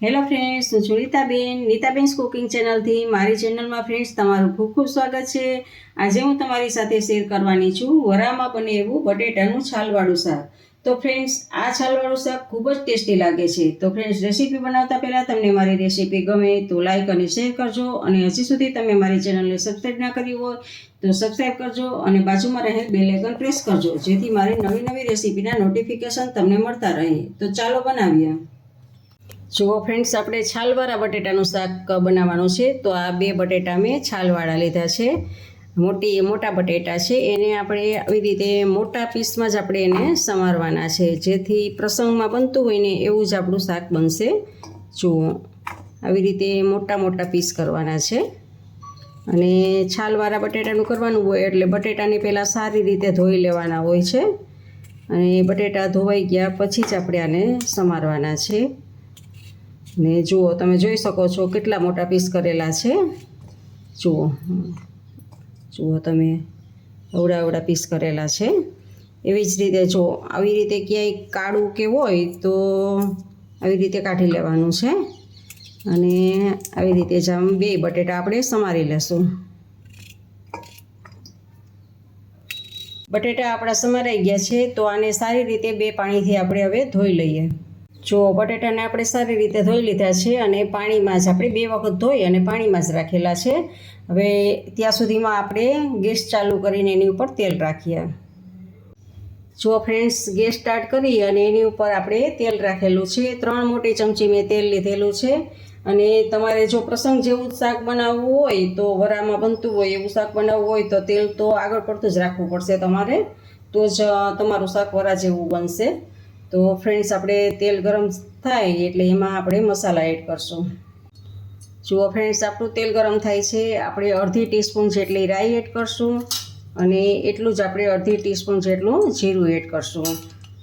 Hello friends, હું છું Nitaben cooking ચેનલથી. મારી ચેનલમાં ફ્રેન્ડ્સ તમારું ખૂબ ખૂબ સ્વાગત છે. આજે હું તમારી સાથે શેર કરવાની છું વરામાં બને એવું બટેટાનું છાલવાળું શાક. તો ફ્રેન્ડ્સ, આ છાલવાળું શાક ખૂબ જ ટેસ્ટી લાગે છે. તો ફ્રેન્ડ્સ, રેસીપી બનાવતા પહેલાં તમને મારી રેસીપી ગમે તો લાઇક અને શેર કરજો, અને હજી સુધી તમે મારી ચેનલને સબસ્ક્રાઈબ ના કરી હોય તો સબસ્ક્રાઈબ કરજો, અને બાજુમાં રહેલ બેલ આઇકન પ્રેસ કરજો, જેથી મારી નવી નવી રેસીપીના નોટિફિકેશન તમને મળતા રહે. તો ચાલો બનાવીએ. જુઓ ફ્રેન્ડ્સ, આપણે છાલવાળા બટેટાનું શાક બનાવવાનું છે. તો આ 2 બટેટા મેં છાલવાળા લીધા છે. મોટા બટેટા છે, એને આપણે આવી રીતે મોટા પીસમાં જ આપણે એને સમારવાના છે, જેથી પ્રસંગમાં બનતું હોય ને એવું જ આપણું શાક બનશે. જુઓ, આવી રીતે મોટા મોટા પીસ કરવાના છે. અને છાલવાળા બટેટાનું કરવાનું હોય એટલે બટેટાને પહેલાં સારી રીતે ધોઈ લેવાના હોય છે, અને બટેટા ધોવાઈ ગયા પછી જ આપણે આને સમારવાના છે. ને જુઓ, તમે જોઈ શકો છો કેટલા મોટા પીસ કરેલા છે. જુઓ તમે, અવડા પીસ કરેલા છે. એવી જ રીતે જો આવી રીતે ક્યાંય કાળું કે હોય તો આવી રીતે કાઢી લેવાનું છે, અને આવી રીતે જ આમ 2 બટેટા આપણે સમારી લેશું. બટેટા આપણા સમારાઈ ગયા છે, તો આને સારી રીતે 2 પાણીથી આપણે હવે ધોઈ લઈએ. જો બટેટાને આપણે સારી રીતે ધોઈ લીધા છે, અને પાણીમાં જ આપણે 2 વખત ધોઈ અને પાણીમાં જ રાખેલા છે. હવે ત્યાં સુધીમાં આપણે ગેસ ચાલુ કરીને એની ઉપર તેલ રાખીએ. જો ફ્રેન્ડ્સ, ગેસ સ્ટાર્ટ કરી અને એની ઉપર આપણે તેલ રાખેલું છે. 3 મોટી ચમચી મેં તેલ લીધેલું છે. અને તમારે જો પ્રસંગ જેવું શાક બનાવવું હોય, તો વરામાં બનતું હોય એવું શાક બનાવવું હોય તો તેલ તો આગળ પડતું જ રાખવું પડશે તમારે, તો જ તમારું શાક વરા જેવું બનશે. તો ફ્રેન્ડ્સ, આપણે તેલ ગરમ થાય એટલે એમાં આપણે મસાલા એડ કરશું. જુઓ ફ્રેન્ડ્સ, આપણું તેલ ગરમ થાય છે. આપણે અડધી ટીસ્પૂન જેટલી રાઈ એડ કરશું, અને એટલું જ આપણે અડધી ટીસ્પૂન જેટલું જીરું એડ કરશું.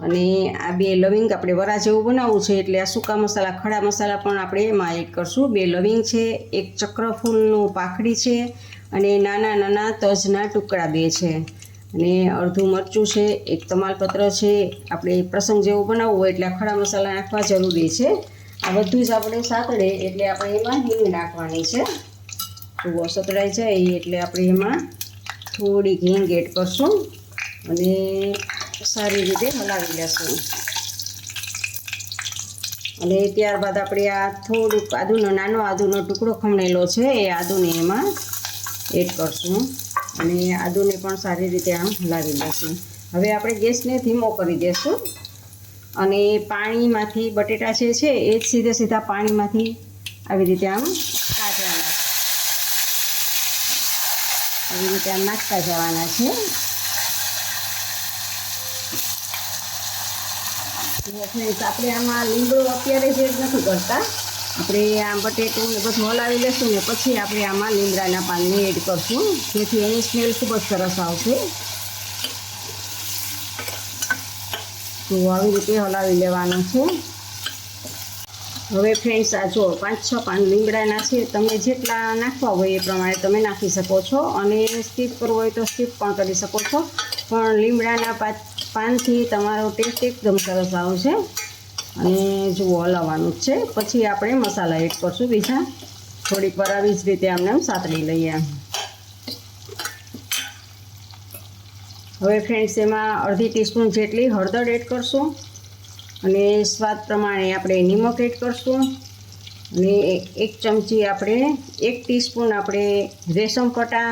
અને આ 2 લવિંગ, આપણે વરા જેવું બનાવવું છે એટલે આ સૂકા મસાલા, ખડા મસાલા પણ આપણે એમાં એડ કરશું. 2 લવિંગ છે, 1 ચક્રફૂલનું પાખડી છે, અને નાના નાના તજના ટુકડા 2 છે, અને અડધું મરચું છે, 1 તમાલપત્ર છે. આપણે પ્રસંગ જેવું બનાવવું હોય એટલે ખડા મસાલા નાખવા જરૂરી છે. આ બધું જ આપણે સાતળે એટલે આપણે એમાં હિંગ નાખવાની છે. જુઓ, સતળાઈ જાય એટલે આપણે એમાં થોડીક હિંગ એડ કરશું, અને સારી રીતે હલાવી લેશું. અને ત્યારબાદ આપણે આ થોડુંક નાનો આદુનો ટુકડો ખમણેલો છે, એ આદુને એમાં એડ કરશું, અને આદુને પણ સારી રીતે આમ હલાવી લેશું. હવે આપણે ગેસને ધીમો કરી દેશું, અને પાણીમાંથી બટેટા જે છે એ જ સીધા પાણીમાંથી આવી રીતે આમ કાઢવાના, આવી રીતે આમ નાખતા જવાના છે. આપણે આમાં લીમડો અત્યારે જ એડ નથી કરતા. આપણે આ બટેટું ને બધું હલાવી લેશું ને પછી આપણે આમાં લીમડાના પાનને એડ કરશું, જેથી એની સ્મેલ ખૂબ જ સરસ આવશે. તો આવી રીતે હલાવી લેવાનું છે. હવે ફ્રેન્ડ્સ, આ જો 5-6 પાન લીમડાના છે. તમે જેટલા નાખવા હોય એ પ્રમાણે તમે નાખી શકો છો, અને સ્કીપ કરવો હોય તો સ્કીપ પણ કરી શકો છો. પણ લીમડાના પાનથી તમારો ટેસ્ટ એકદમ સરસ આવશે. અને જુઓ, હલાવવાનું જ છે. પછી આપણે મસાલા એડ કરશું બીજા. થોડીક વાર આવી જ રીતે આમને સાતળી લઈએ. હવે ફ્રેન્ડ્સ, એમાં અડધી ટીસ્પૂન જેટલી હળદર એડ કરશું, અને સ્વાદ પ્રમાણે આપણે નિમક એડ કરશું, અને 1 ચમચી આપણે 1 ટીસ્પૂન આપણે રેશમ પટ્ટા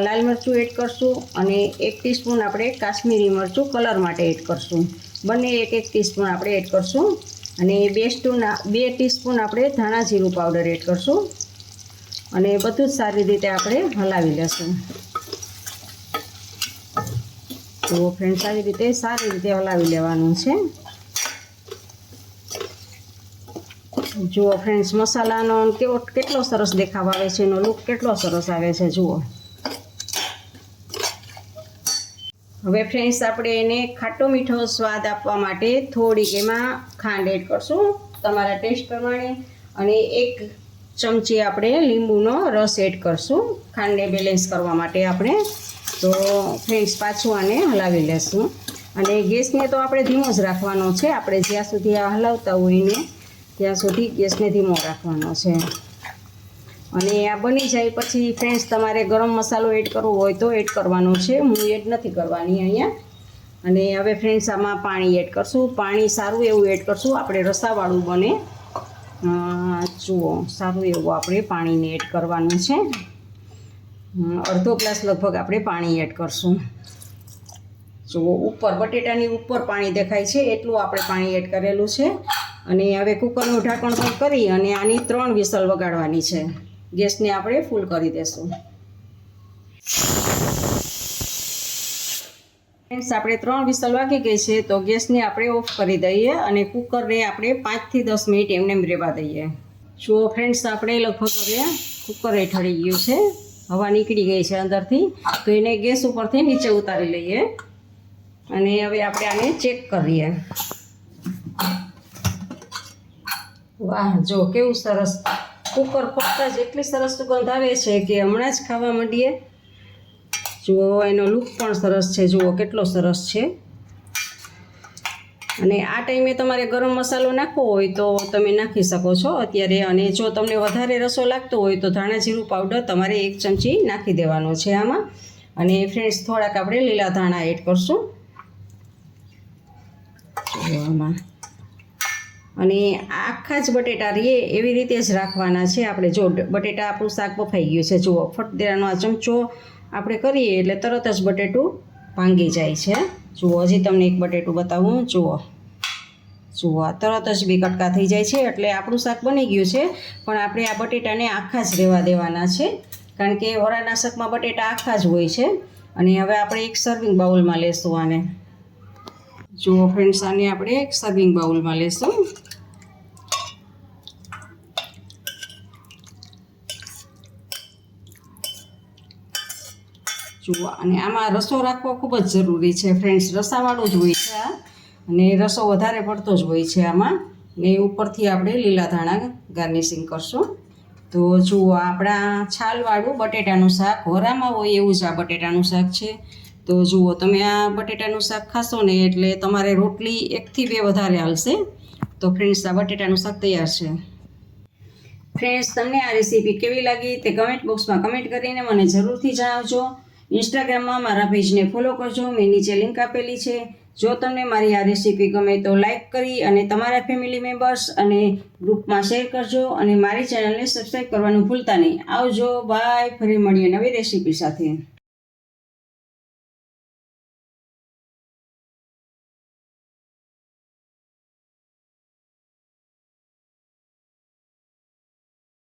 લાલ મરચું એડ કરશું, અને 1 ટીસ્પૂન આપણે કાશ્મીરી મરચું કલર માટે એડ કરશું. બંને 1-1 ટીસ્પૂન આપણે એડ કરશું, અને 2 ટીસ્પૂન આપણે ધાણા જીરું પાવડર એડ કરશું, અને બધું જ સારી રીતે આપણે હલાવી લેશું. તો ફ્રેન્ડ્સ, આવી રીતે સારી રીતે હલાવી લેવાનું છે. જુઓ ફ્રેન્ડ્સ, મસાલાનો કેટલો સરસ દેખાવ આવે છે, એનો લુક કેટલો સરસ આવે છે. જુઓ, હવે ફ્રેન્ડ્સ, આપણે એને ખાટો મીઠો સ્વાદ આપવા માટે થોડીક એમાં ખાંડ એડ કરશું તમારા ટેસ્ટ પ્રમાણે, અને 1 ચમચી આપણે લીંબુનો રસ એડ કરશું ખાંડને બેલેન્સ કરવા માટે આપણે. તો ફ્રેન્ડ્સ, પાછું આને હલાવી લેશું, અને ગેસને તો આપણે ધીમો જ રાખવાનો છે. આપણે જ્યાં સુધી આ હલાવતા હોઈને ત્યાં સુધી ગેસને ધીમો રાખવાનો છે. અને આ બની જાય પછી ફ્રેન્ડ્સ તમારે ગરમ મસાલો એડ કરવો હોય તો એડ કરવાનો છે. હું એડ નથી કરવાની અહીંયા. અને હવે ફ્રેન્ડ્સ આમાં પાણી એડ કરશું. પાણી સારું એવું એડ કરશું, આપણે રસાવાળું બને. જુઓ, સારું એવું આપણે પાણીને એડ કરવાનું છે. અડધો ગ્લાસ લગભગ આપણે પાણી એડ કરશું. જુઓ, ઉપર બટેટાની ઉપર પાણી દેખાય છે એટલું આપણે પાણી એડ કરેલું છે. અને હવે કુકરનું ઢાંકણ બંધ કરી અને આની 3 વિસલ વગાડવાની છે. ગેસને આપણે ફૂલ કરી દેશું. ફ્રેન્ડ્સ, આપણે 3 વિસલ વાગી ગઈ છે તો ગેસને આપણે ઓફ કરી દઈએ અને કુકરને આપણે 5 થી 10 મિનિટ એમને રહેવા દઈએ. જુઓ ફ્રેન્ડ્સ, આપણે લગભગ હવે કુકર ઠરી ગયું છે, હવા નીકળી ગઈ છે અંદરથી. તો એને ગેસ ઉપરથી નીચે ઉતારી લઈએ અને હવે આપણે આને ચેક કરીએ. વાહ, જો કેવું સરસ કુકર ફરતા જ એટલી સરસ સુગંધ આવે છે કે હમણાં જ ખાવા માંડીએ. જુઓ, એનો લુક પણ સરસ છે. જુઓ કેટલો સરસ છે. અને આ ટાઈમે તમારે ગરમ મસાલો નાખવો હોય તો તમે નાખી શકો છો અત્યારે. અને જો તમને વધારે રસો લાગતો હોય તો ધાણા જીરું પાવડર તમારે 1 ચમચી નાખી દેવાનો છે આમાં. અને ફ્રેન્ડ્સ, થોડાક આપણે લીલા ધાણા એડ કરશું આમાં. અને આખા જ બટેટા રહીએ એવી રીતે જ રાખવાના છે આપણે. જો બટેટા આપણું શાક બફાઈ ગયું છે, જુઓ ફટ દેવાનો આ ચમચો આપણે કરીએ એટલે તરત જ બટેટું ભાંગી જાય છે. જુઓ, હજી તમને એક બટેટું બતાવું. જુઓ, તરત જ બી કટકા થઈ જાય છે. એટલે આપણું શાક બની ગયું છે. પણ આપણે આ બટેટાને આખા જ રહેવા દેવાના છે, કારણ કે વરાળના શાકમાં બટેટા આખા જ હોય છે. અને હવે આપણે એક સર્વિંગ બાઉલમાં લેશું આને. જુઓ ફ્રેન્ડ્સ, આને આપણે એક સર્વિંગ બાઉલમાં લેશું. જુઓ, અને આમાં રસો રાખવો ખૂબ જ જરૂરી છે ફ્રેન્ડ્સ. રસાવાળું જ હોય છે આ, અને રસો વધારે પડતો જ હોય છે આમાં. ને ઉપરથી આપણે લીલા ધાણા ગાર્નિશિંગ કરશું. તો જુઓ, આપણા છાલવાળું બટેટાનું શાક, વરામાં હોય એવું જ આ બટેટાનું શાક છે. તો જુઓ, તમે આ બટેટાનું શાક ખાશો ને એટલે તમારે રોટલી 1 થી 2 વધારે હાલશે. તો ફ્રેન્ડ્સ, આ બટેટાનું શાક તૈયાર છે. ફ્રેન્ડ્સ, તમને આ રેસીપી કેવી લાગી તે કમેન્ટ બોક્સમાં કમેન્ટ કરીને મને જરૂરથી જણાવજો. ઇન્સ્ટાગ્રામમાં મારા પેજને ફોલો કરજો, મેં નીચે લિંક આપેલી છે. જો તમને મારી આ રેસીપી ગમે તો લાઈક કરી અને તમારા ફેમિલી મેમ્બર્સ અને ગ્રુપમાં શેર કરજો. અને મારી ચેનલને સબસ્ક્રાઈબ કરવાનું ભૂલતા નહીં. આવજો, બાય. ફરી મળીએ નવી રેસીપી સાથે.